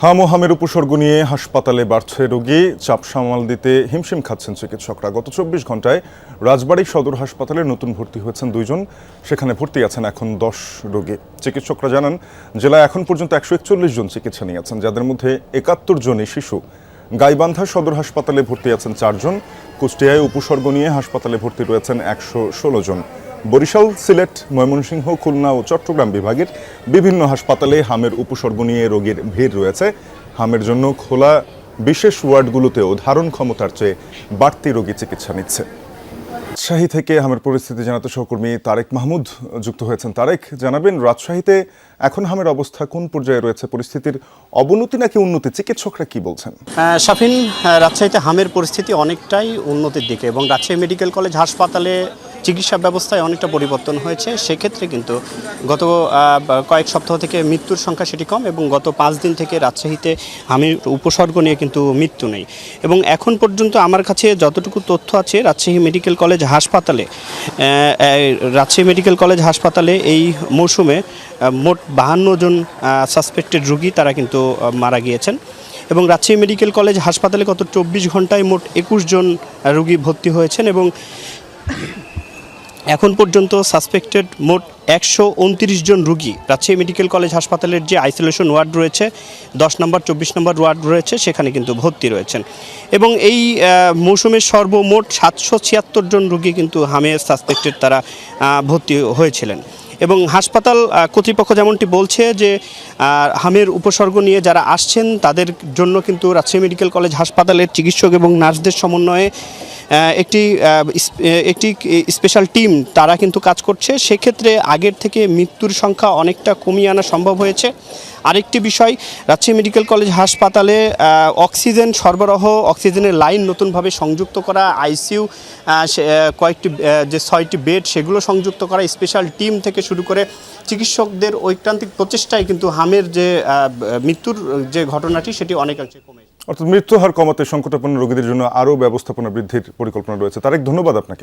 হাম ও হামের উপসর্গ নিয়ে হাসপাতালে বাড়ছে রোগী, চাপ সামাল দিতে হিমশিম খাচ্ছেন চিকিৎসকরা। গত ২৪ ঘন্টায় রাজবাড়ী সদর হাসপাতালে নতুন ভর্তি হয়েছেন ২ জন, সেখানে ভর্তি আছেন এখন ১০ রোগী। চিকিৎসকরা জানান, জেলায় এখন পর্যন্ত ১৪১ জন চিকিৎসা নিয়েছেন, যাদের মধ্যে ৭১ জনই শিশু। গাইবান্ধা সদর হাসপাতালে ভর্তি আছেন ৪ জন। কুষ্টিয়ায় উপসর্গ নিয়ে হাসপাতালে ভর্তি রয়েছেন ১১৬ জন। বরিশাল, সিলেট, ময়মনসিংহ, খুলনা ও চট্টগ্রাম বিভাগের বিভিন্ন হাসপাতালে হামের উপসর্গ নিয়ে রোগীর ভিড় রয়েছে। হামের জন্য খোলা বিশেষ ওয়ার্ডগুলোতেও ধারণ ক্ষমতার চেয়ে বাড়তি রোগী চিকিৎসা নিচ্ছে। রাজশাহী থেকে হামের পরিস্থিতি জানাতে সহকর্মী তারেক মাহমুদ যুক্ত হয়েছেন। তারেক, জানাবেন রাজশাহীতে এখন হামের অবস্থা কোন পর্যায়ে রয়েছে? পরিস্থিতির অবনতি নাকি উন্নতি? চিকিৎসকরা কি বলছেন? শাফিন, রাজশাহীতে হামের পরিস্থিতি অনেকটাই উন্নতির দিকে এবং রাজশাহী মেডিকেল কলেজ হাসপাতালে চিকিৎসা ব্যবস্থায় অনেকটা পরিবর্তন হয়েছে। সেক্ষেত্রে কিন্তু গত কয়েক সপ্তাহ থেকে মৃত্যুর সংখ্যা সেটি কম এবং গত ৫ দিন থেকে রাজশাহীতে হামের উপসর্গ নিয়ে কিন্তু মৃত্যু নেই। এবং এখন পর্যন্ত আমার কাছে যতটুকু তথ্য আছে, রাজশাহী মেডিকেল কলেজ হাসপাতালে এই মৌসুমে মোট ৫২ জন সাসপেক্টেড রোগী তারা কিন্তু মারা গিয়েছেন। এবং রাজশাহী মেডিকেল কলেজ হাসপাতালে গত ২৪ ঘন্টায় মোট ২১ জন রোগী ভর্তি হয়েছেন এবং এখন পর্যন্ত সাসপেক্টেড মোট ১২৯ জন রোগী রাজশাহী মেডিকেল কলেজ হাসপাতালের যে আইসোলেশন ওয়ার্ড রয়েছে, ১০ নম্বর ২৪ নম্বর ওয়ার্ড রয়েছে, সেখানে কিন্তু ভর্তি রয়েছেন। এবং এই মৌসুমের সর্বমোট ৭৭৬ জন রোগী কিন্তু হামের সাসপেক্টেড তারা ভর্তি হয়েছিলেন। এবং হাসপাতাল কর্তৃপক্ষ যেমনটি বলছে যে হামের উপসর্গ নিয়ে যারা আসছেন তাদের জন্য কিন্তু রাজশাহী মেডিকেল কলেজ হাসপাতালের চিকিৎসক এবং নার্সদের সমন্বয়ে একটি স্পেশাল টিম তারা কিন্তু কাজ করছে। সেক্ষেত্রে আগের থেকে মৃত্যুর সংখ্যা অনেকটা কমিয়ে আনা সম্ভব হয়েছে। আরেকটি বিষয়, রাজশাহী মেডিকেল কলেজ হাসপাতালে অক্সিজেন সরবরাহ, অক্সিজেনের লাইন নতুনভাবে সংযুক্ত করা, আইসিইউ কয়েকটি যে ৬টি বেড সেগুলো সংযুক্ত করা, স্পেশাল টিম থেকে শুরু করে চিকিৎসকদের ঐকান্তিক প্রচেষ্টায় কিন্তু হামের যে মৃত্যুর যে ঘটনাটি সেটি অনেকাংশে কমে। অর্থাৎ মৃত্যু হার কমাতে সংকটাপন্ন রোগীদের জন্য আরও ব্যবস্থাপনা বৃদ্ধির পরিকল্পনা রয়েছে। তারেক, ধন্যবাদ আপনাকে।